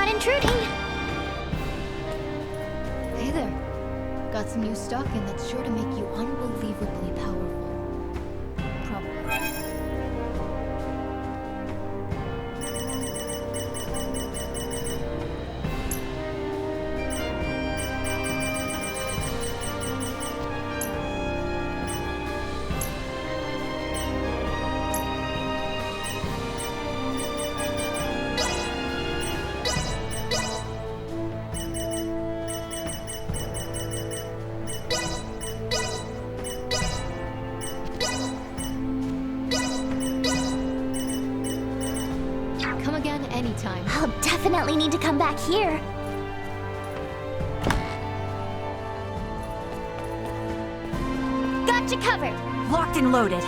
not intruding. Hey there. Got some new stock in that's sure to make you unbelievably powerful. Probably. Anytime. I'll definitely need to come back here. Got you covered. Locked and loaded.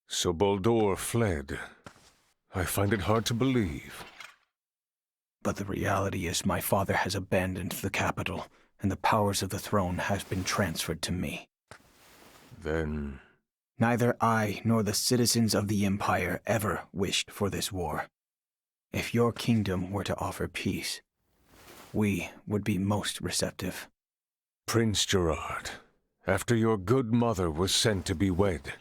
So Baldur fled. I find it hard to believe. But the reality is my father has abandoned the capital, and the powers of the throne has been transferred to me. Then... Neither I nor the citizens of the Empire ever wished for this war. If your kingdom were to offer peace, we would be most receptive. Prince Gerard, after your good mother was sent to be wed,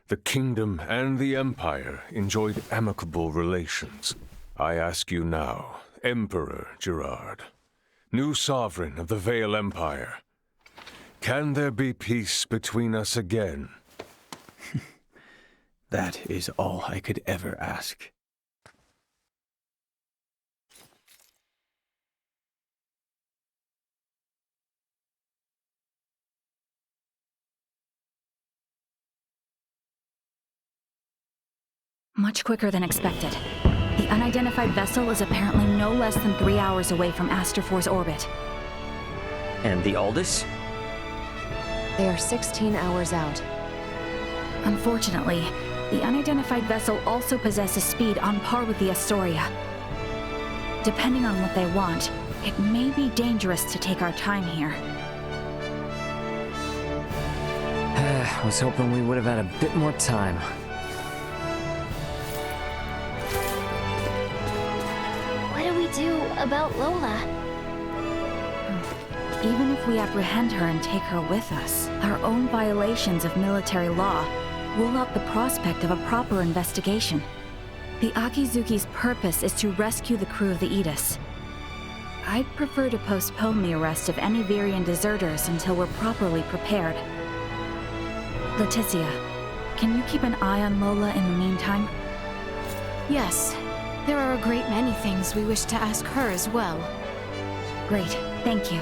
the kingdom and the Empire enjoyed amicable relations. I ask you now, Emperor Gerard, new sovereign of the Vale Empire, can there be peace between us again? That is all I could ever ask. Much quicker than expected. The unidentified vessel is apparently no less than 3 hours away from Aster-4's orbit. And the Aldous? They are 16 hours out. Unfortunately, the unidentified vessel also possesses speed on par with the Astoria. Depending on what they want, it may be dangerous to take our time here. I was hoping we would have had a bit more time. What do we do about Lola? Even if we apprehend her and take her with us, our own violations of military law rule out the prospect of a proper investigation. The Akizuki's purpose is to rescue the crew of the Aegis. I'd prefer to postpone the arrest of any Varian deserters until we're properly prepared. Leticia, can you keep an eye on Lola in the meantime? Yes. There are a great many things we wish to ask her as well. Great, thank you.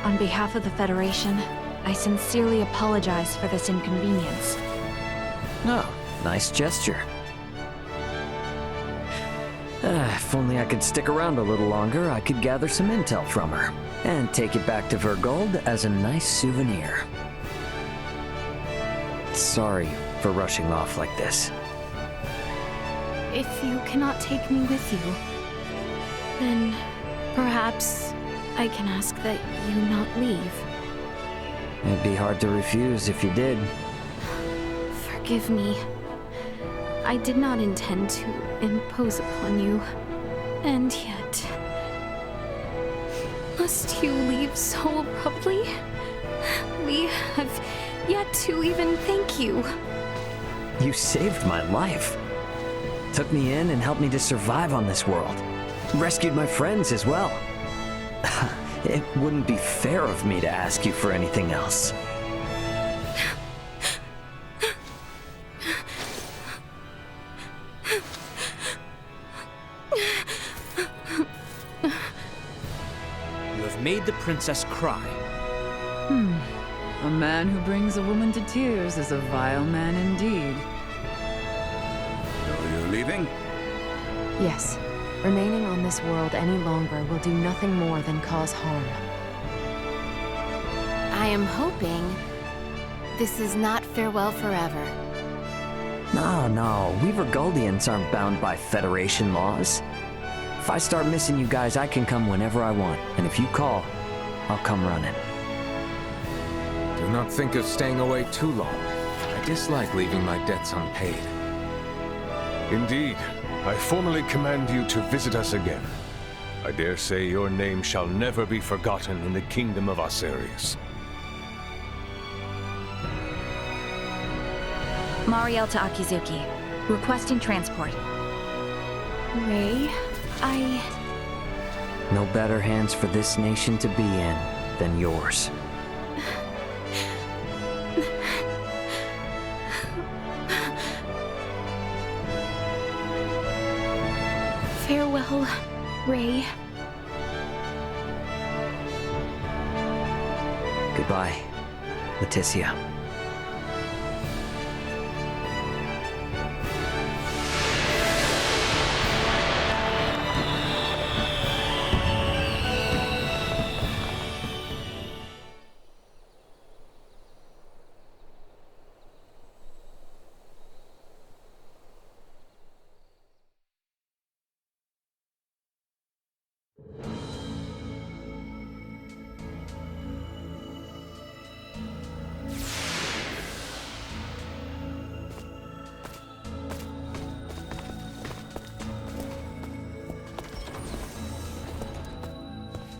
On behalf of the Federation, I sincerely apologize for this inconvenience. Oh, nice gesture. If only I could stick around a little longer, I could gather some intel from her, and take it back to Vergold as a nice souvenir. Sorry for rushing off like this. If you cannot take me with you, then perhaps I can ask that you not leave. It'd be hard to refuse if you did. Forgive me. I did not intend to impose upon you. And yet... Must you leave so abruptly? We have yet to even thank you. You saved my life. Took me in and helped me to survive on this world. Rescued my friends as well. It wouldn't be fair of me to ask you for anything else. You have made the princess cry. A man who brings a woman to tears is a vile man indeed. So you're leaving? Yes. Remaining on this world any longer will do nothing more than cause harm. I am hoping this is not farewell forever. No, we Vergoldians aren't bound by Federation laws. If I start missing you guys, I can come whenever I want, and if you call, I'll come running. Do not think of staying away too long. I dislike leaving my debts unpaid. Indeed, I formally command you to visit us again. I dare say your name shall never be forgotten in the kingdom of Osirius. Mariel to Akizuki. Requesting transport. Ray, No better hands for this nation to be in than yours. Farewell, Ray. Goodbye, Leticia.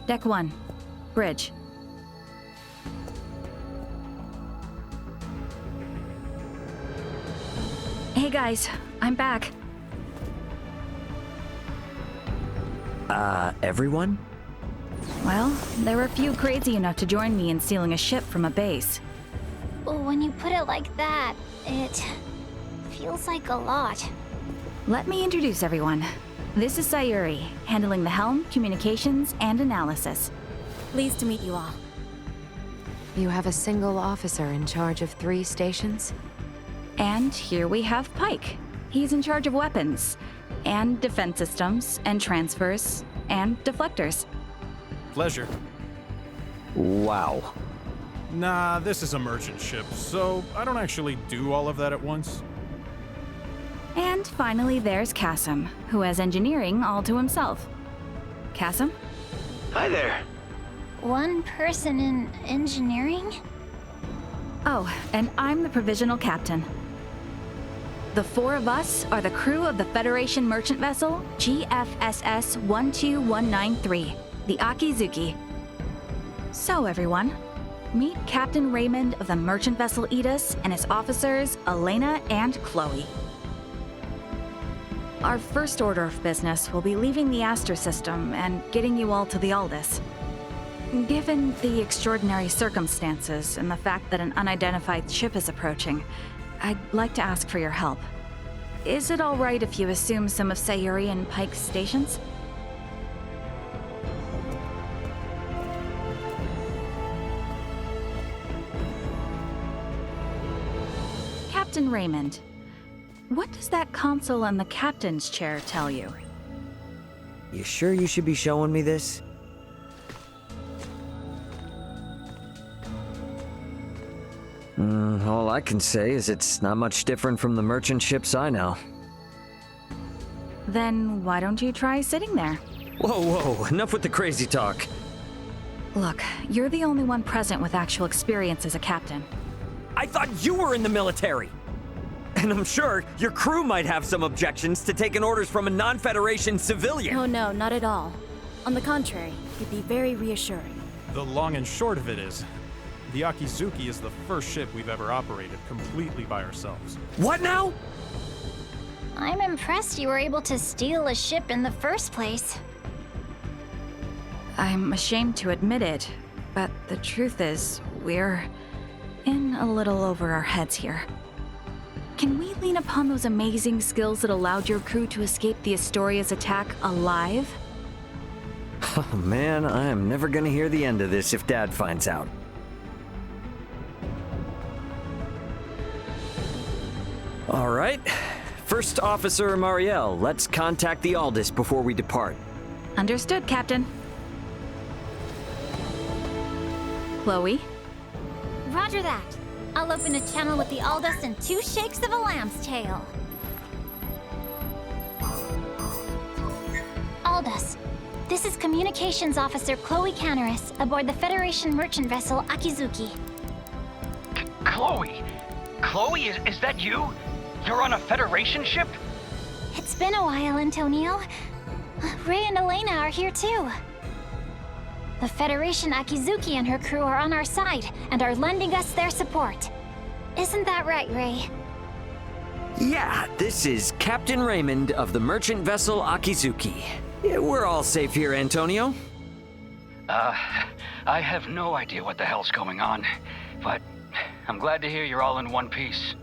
Deck 1. Bridge. Hey guys, I'm back. Everyone? Well, there were a few crazy enough to join me in stealing a ship from a base. When you put it like that, it feels like a lot. Let me introduce everyone. This is Sayuri, handling the helm, communications, and analysis. Pleased to meet you all. You have a single officer in charge of 3 stations? And here we have Pike. He's in charge of weapons, and defense systems, and transfers, and deflectors. Pleasure. Wow. Nah, this is a merchant ship, so I don't actually do all of that at once. And finally, there's Kasim, who has engineering all to himself. Kasim? Hi there. One person in engineering? Oh, and I'm the provisional captain. The 4 of us are the crew of the Federation merchant vessel GFSS 12193, the Akizuki. So everyone, meet Captain Raymond of the merchant vessel Edis and his officers Elena and Chloe. Our first order of business will be leaving the Aster system and getting you all to the Aldis. Given the extraordinary circumstances and the fact that an unidentified ship is approaching, I'd like to ask for your help. Is it all right if you assume some of Sayuri and Pike's stations? Captain Raymond, what does that console on the captain's chair tell you? You sure you should be showing me this? All I can say is it's not much different from the merchant ships I know. Then why don't you try sitting there? Whoa, enough with the crazy talk. Look, you're the only one present with actual experience as a captain. I thought you were in the military! And I'm sure your crew might have some objections to taking orders from a non-Federation civilian. Oh no, not at all. On the contrary, you'd be very reassuring. The long and short of it is, the Akizuki is the first ship we've ever operated completely by ourselves. What now? I'm impressed you were able to steal a ship in the first place. I'm ashamed to admit it, but the truth is, we're in a little over our heads here. Can we lean upon those amazing skills that allowed your crew to escape the Astoria's attack alive? Oh man, I am never gonna hear the end of this if Dad finds out. All right. First Officer Marielle, let's contact the Aldous before we depart. Understood, Captain. Chloe? Roger that. I'll open a channel with the Aldous in 2 shakes of a lamb's tail. Aldous, this is Communications Officer Chloe Canaris aboard the Federation merchant vessel Akizuki. Chloe? Chloe, is that you? You're on a Federation ship? It's been a while, Antonio. Ray and Elena are here too. The Federation Akizuki and her crew are on our side and are lending us their support. Isn't that right, Ray? Yeah, this is Captain Raymond of the merchant vessel Akizuki. Yeah, we're all safe here, Antonio. I have no idea what the hell's going on, but I'm glad to hear you're all in one piece.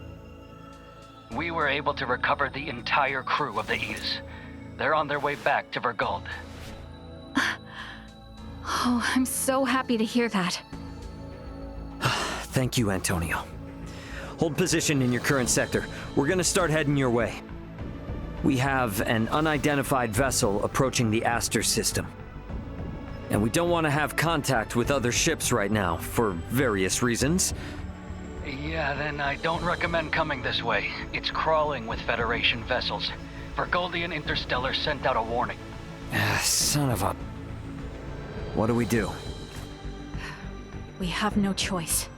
We were able to recover the entire crew of the Aegis. They're on their way back to Vergald. Oh, I'm so happy to hear that. Thank you, Antonio. Hold position in your current sector. We're gonna start heading your way. We have an unidentified vessel approaching the Aster system. And we don't want to have contact with other ships right now, for various reasons. Yeah, then I don't recommend coming this way. It's crawling with Federation vessels. Vergoldian Interstellar sent out a warning. Son of a... What do we do? We have no choice.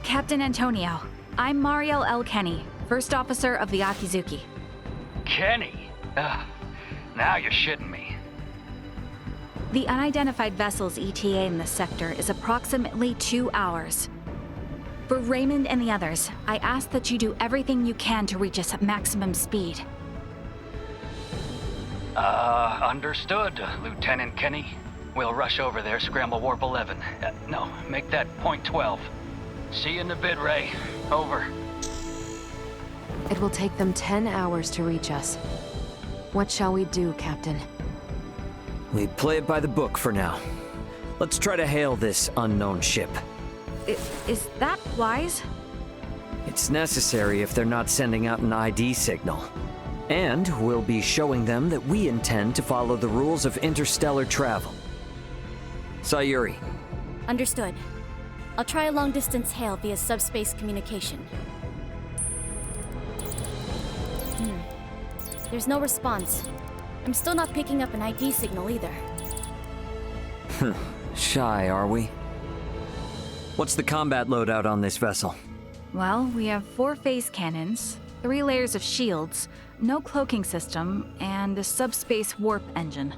Captain Antonio, I'm Marielle L. Kenny, First Officer of the Akizuki. Kenny? Now you're shitting me. The unidentified vessel's ETA in this sector is approximately 2 hours. For Raymond and the others, I ask that you do everything you can to reach us at maximum speed. Understood, Lieutenant Kenny. We'll rush over there, scramble warp 11. No, make that point 12. See you in a bit, Ray. Over. It will take them 10 hours to reach us. What shall we do, Captain? We play it by the book for now. Let's try to hail this unknown ship. Is that wise? It's necessary if they're not sending out an ID signal. And we'll be showing them that we intend to follow the rules of interstellar travel. Sayuri. Understood. I'll try a long-distance hail via subspace communication. There's no response. I'm still not picking up an ID signal either. Shy, are we? What's the combat loadout on this vessel? Well, we have 4 phase cannons, 3 layers of shields, no cloaking system, and a subspace warp engine.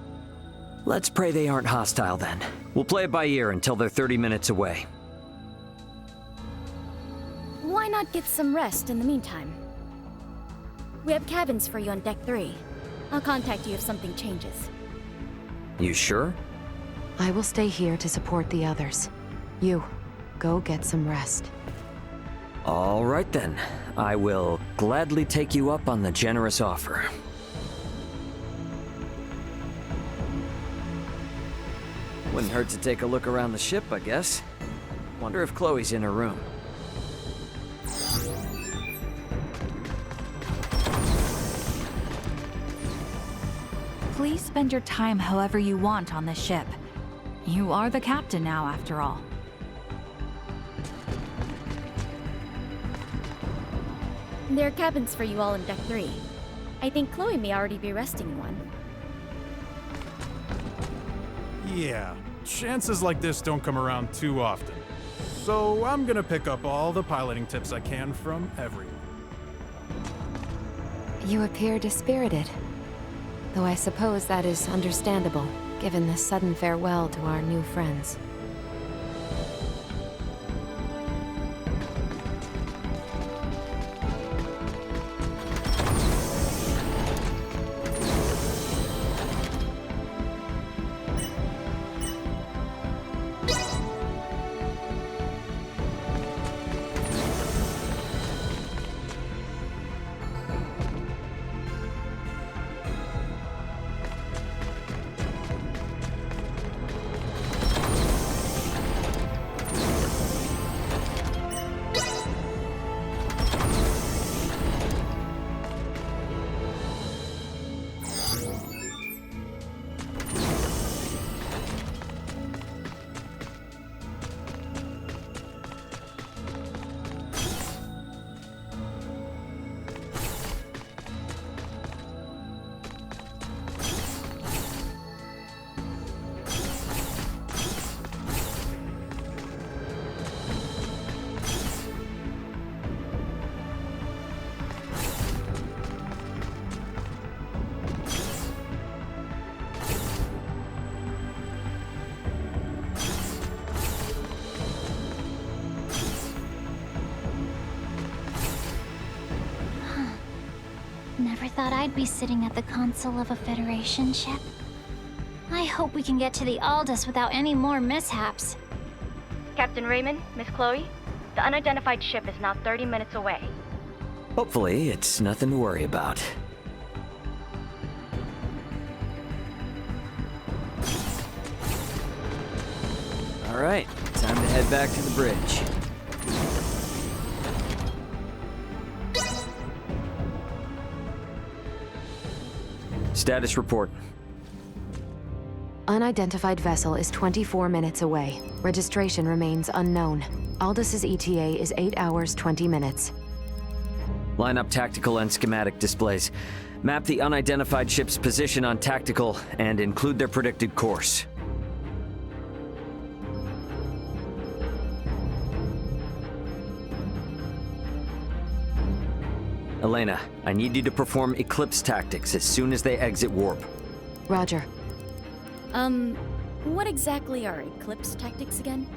Let's pray they aren't hostile then. We'll play it by ear until they're 30 minutes away. Why not get some rest in the meantime? We have cabins for you on Deck 3. I'll contact you if something changes. You sure? I will stay here to support the others. You, go get some rest. All right then. I will gladly take you up on the generous offer. Wouldn't hurt to take a look around the ship, I guess. Wonder if Chloe's in her room. Please spend your time however you want on this ship. You are the captain now, after all. There are cabins for you all in Deck 3. I think Chloe may already be resting in one. Yeah, chances like this don't come around too often. So I'm gonna pick up all the piloting tips I can from everyone. You appear dispirited. Though I suppose that is understandable, given the sudden farewell to our new friends. Never thought I'd be sitting at the console of a Federation ship. I hope we can get to the Aldous without any more mishaps. Captain Raymond, Miss Chloe, the unidentified ship is now 30 minutes away. Hopefully, it's nothing to worry about. All right, time to head back to the bridge. Status report. Unidentified vessel is 24 minutes away. Registration remains unknown. Aldous' ETA is 8 hours, 20 minutes. Line up tactical and schematic displays. Map the unidentified ship's position on tactical and include their predicted course. Elena, I need you to perform eclipse tactics as soon as they exit warp. Roger. What exactly are eclipse tactics again?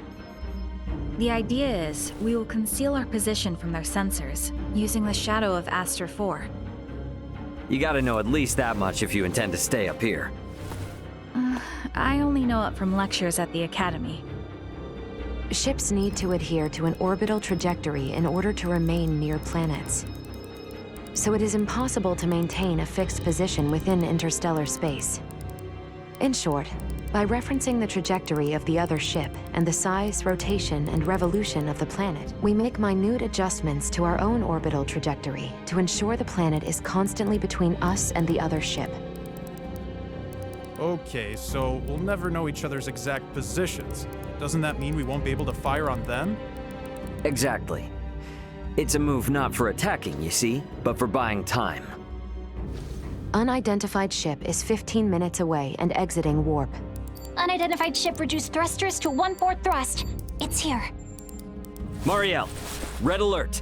The idea is, we will conceal our position from their sensors, using the shadow of Aster 4. You gotta know at least that much if you intend to stay up here. I only know it from lectures at the Academy. Ships need to adhere to an orbital trajectory in order to remain near planets. So it is impossible to maintain a fixed position within interstellar space. In short, by referencing the trajectory of the other ship and the size, rotation, and revolution of the planet, we make minute adjustments to our own orbital trajectory to ensure the planet is constantly between us and the other ship. Okay, so we'll never know each other's exact positions. Doesn't that mean we won't be able to fire on them? Exactly. It's a move not for attacking, you see, but for buying time. Unidentified ship is 15 minutes away and exiting warp. Unidentified ship reduced thrusters to 1/4 thrust. It's here. Marielle, red alert.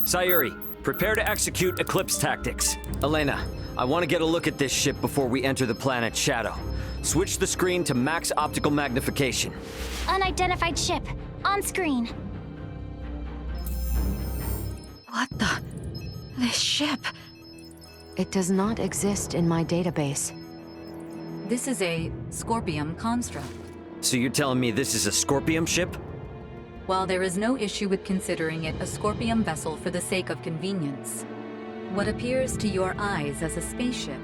Sayuri, prepare to execute eclipse tactics. Elena, I want to get a look at this ship before we enter the planet's shadow. Switch the screen to max optical magnification. Unidentified ship, on screen. What the? This ship? It does not exist in my database. This is a Scorpium construct. So you're telling me this is a Scorpium ship? While there is no issue with considering it a Scorpium vessel for the sake of convenience, what appears to your eyes as a spaceship,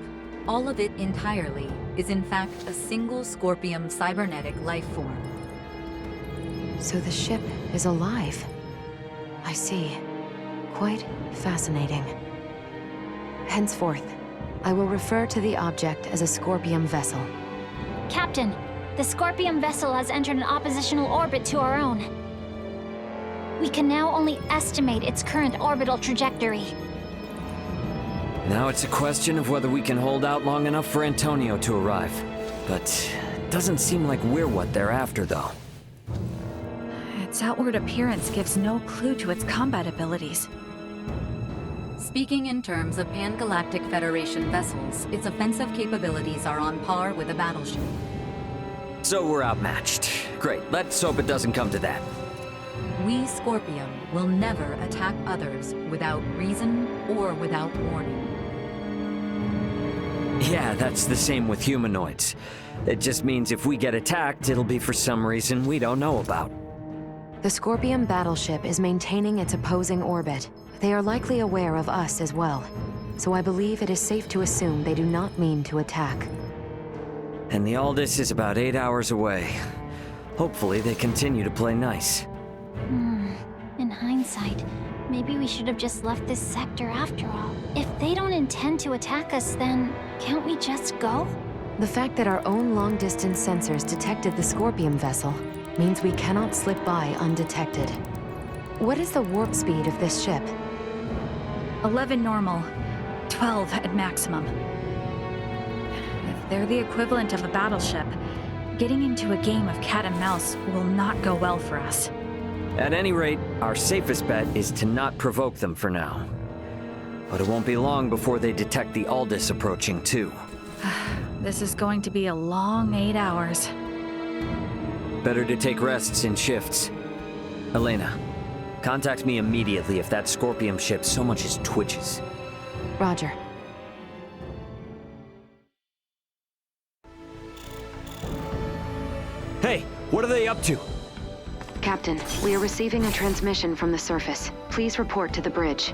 all of it entirely, is in fact a single Scorpium cybernetic life form. So the ship is alive. I see. Quite fascinating. Henceforth, I will refer to the object as a Scorpium vessel. Captain, the Scorpium vessel has entered an oppositional orbit to our own. We can now only estimate its current orbital trajectory. Now it's a question of whether we can hold out long enough for Antonio to arrive. But it doesn't seem like we're what they're after, though. Its outward appearance gives no clue to its combat abilities. Speaking in terms of Pan-Galactic Federation vessels, its offensive capabilities are on par with a battleship. So we're outmatched. Great, let's hope it doesn't come to that. We, Scorpium, will never attack others without reason or without warning. Yeah, that's the same with humanoids. It just means if we get attacked, it'll be for some reason we don't know about. The Scorpium battleship is maintaining its opposing orbit. They are likely aware of us as well, so I believe it is safe to assume they do not mean to attack. And the Aldous is about 8 hours away. Hopefully they continue to play nice. In hindsight, maybe we should have just left this sector after all. If they don't intend to attack us, then can't we just go? The fact that our own long-distance sensors detected the Scorpium vessel means we cannot slip by undetected. What is the warp speed of this ship? 11 normal, 12 at maximum. If they're the equivalent of a battleship, getting into a game of cat and mouse will not go well for us. At any rate, our safest bet is to not provoke them for now. But it won't be long before they detect the Aldous approaching too. This is going to be a long 8 hours. Better to take rests in shifts. Elena, contact me immediately if that Scorpium ship so much as twitches. Roger. Hey, what are they up to? Captain, we are receiving a transmission from the surface. Please report to the bridge.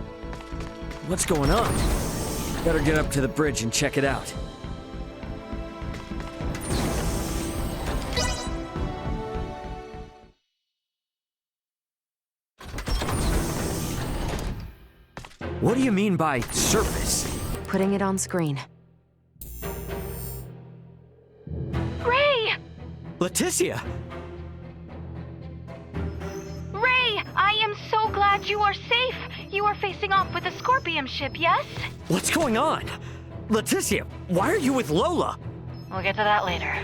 What's going on? Better get up to the bridge and check it out. What do you mean by surface? Putting it on screen. Ray! Leticia! Ray, I am so glad you are safe. You are facing off with the Scorpium ship, yes? What's going on? Leticia, why are you with Lola? We'll get to that later.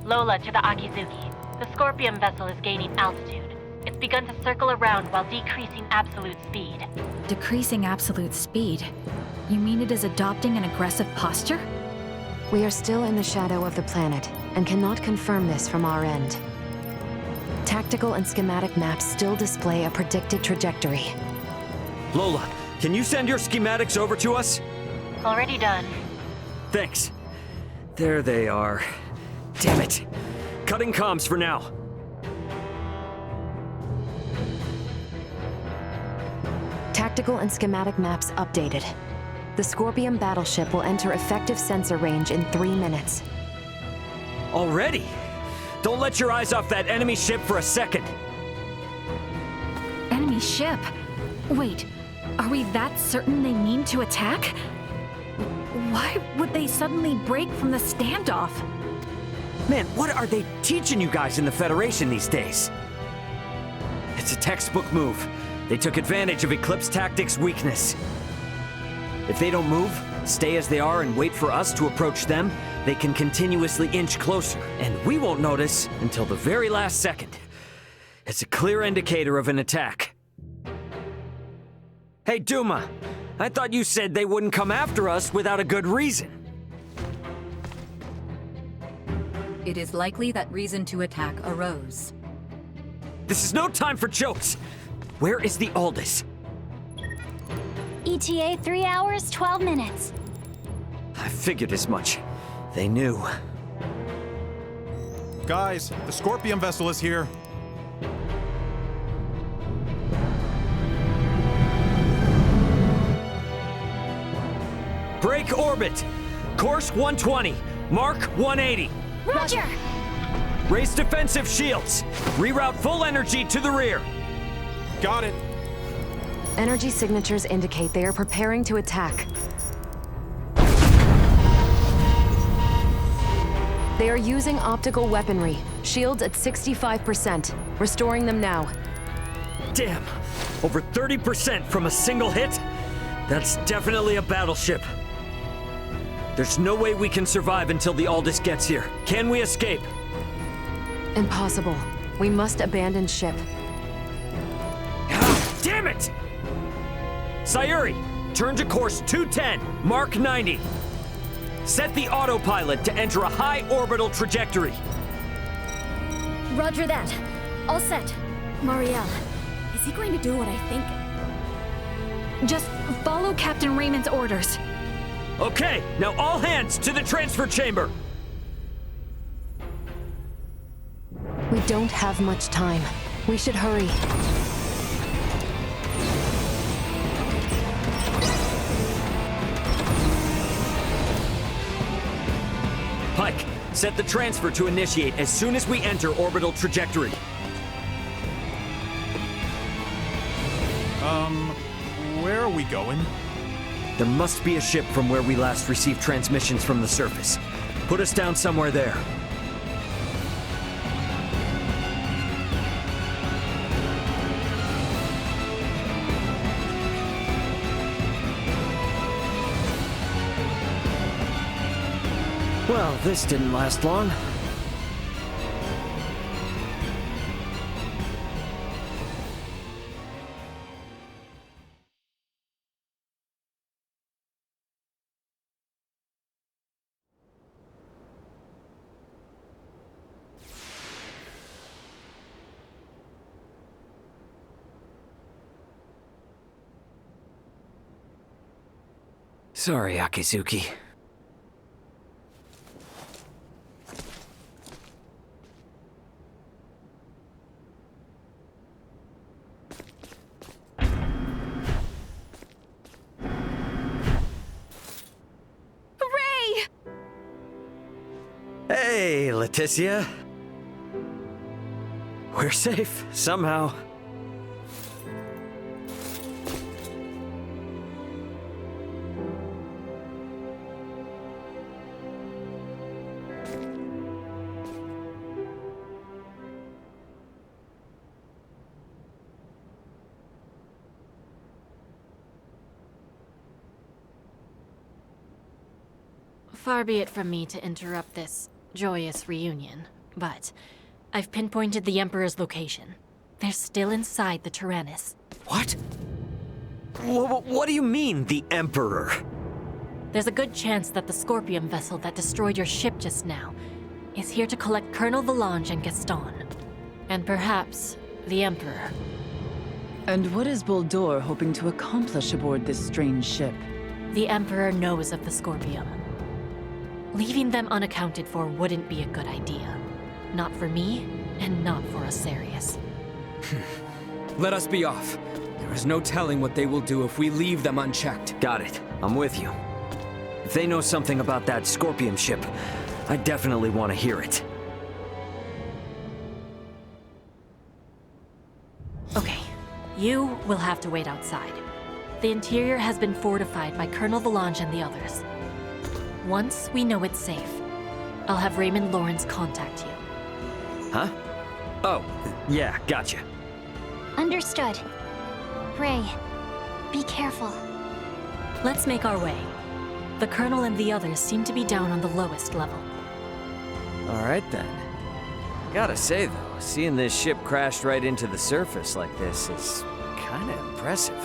Lola to the Akizuki. The Scorpium vessel is gaining altitude. It's begun to circle around while decreasing absolute speed. Decreasing absolute speed? You mean it is adopting an aggressive posture? We are still in the shadow of the planet, and cannot confirm this from our end. Tactical and schematic maps still display a predicted trajectory. Lola, can you send your schematics over to us? Already done. Thanks. There they are. Damn it. Cutting comms for now. Tactical and schematic maps updated. The Scorpium battleship will enter effective sensor range in 3 minutes. Already? Don't let your eyes off that enemy ship for a second. Enemy ship? Wait, are we that certain they mean to attack? Why would they suddenly break from the standoff? Man, what are they teaching you guys in the Federation these days? It's a textbook move. They took advantage of Eclipse Tactics' weakness. If they don't move, stay as they are and wait for us to approach them, they can continuously inch closer, and we won't notice until the very last second. It's a clear indicator of an attack. Hey, Duma, I thought you said they wouldn't come after us without a good reason. It is likely that reason to attack arose. This is no time for jokes! Where is the Aldous? ETA 3 hours, 12 minutes. I figured as much. They knew. Guys, the Scorpium vessel is here. Break orbit! Course 120, Mark 180. Roger! Raise defensive shields. Reroute full energy to the rear. Got it. Energy signatures indicate they are preparing to attack. They are using optical weaponry. Shields at 65%. Restoring them now. Damn! Over 30% from a single hit? That's definitely a battleship. There's no way we can survive until the Aldous gets here. Can we escape? Impossible. We must abandon ship. Damn it! Sayuri, turn to course 210, Mark 90. Set the autopilot to enter a high orbital trajectory. Roger that. All set. Marielle, is he going to do what I think? Just follow Captain Raymond's orders. Okay, now all hands to the transfer chamber. We don't have much time. We should hurry. Pike, set the transfer to initiate as soon as we enter orbital trajectory. Where are we going? There must be a ship from where we last received transmissions from the surface. Put us down somewhere there. Well, this didn't last long. Sorry, Akizuki. Hooray! Hey, Leticia. We're safe, somehow. Far be it from me to interrupt this joyous reunion, but I've pinpointed the Emperor's location. They're still inside the Tyrannus. What? What do you mean, the Emperor? There's a good chance that the Scorpion vessel that destroyed your ship just now is here to collect Colonel Valange and Gaston. And perhaps the Emperor. And what is Boldor hoping to accomplish aboard this strange ship? The Emperor knows of the Scorpion. Leaving them unaccounted for wouldn't be a good idea. Not for me, and not for Asarius. Let us be off. There is no telling what they will do if we leave them unchecked. Got it. I'm with you. If they know something about that Scorpion ship, I definitely want to hear it. Okay, you will have to wait outside. The interior has been fortified by Colonel Valange and the others. Once we know it's safe, I'll have Raymond Lawrence contact you. Huh? Oh, yeah, gotcha. Understood. Ray, be careful. Let's make our way. The Colonel and the others seem to be down on the lowest level. Alright then. Gotta say though, seeing this ship crash right into the surface like this is kinda impressive.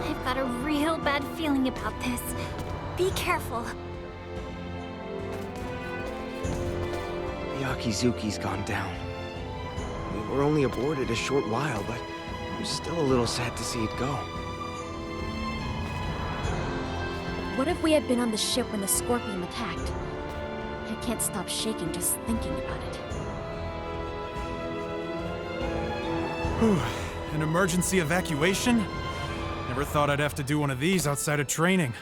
I've got a real bad feeling about this. Be careful. The Akizuki's gone down. We were only aboard it a short while, but I'm still a little sad to see it go. What if we had been on the ship when the Scorpion attacked? I can't stop shaking just thinking about it. Whew. An emergency evacuation? Never thought I'd have to do one of these outside of training.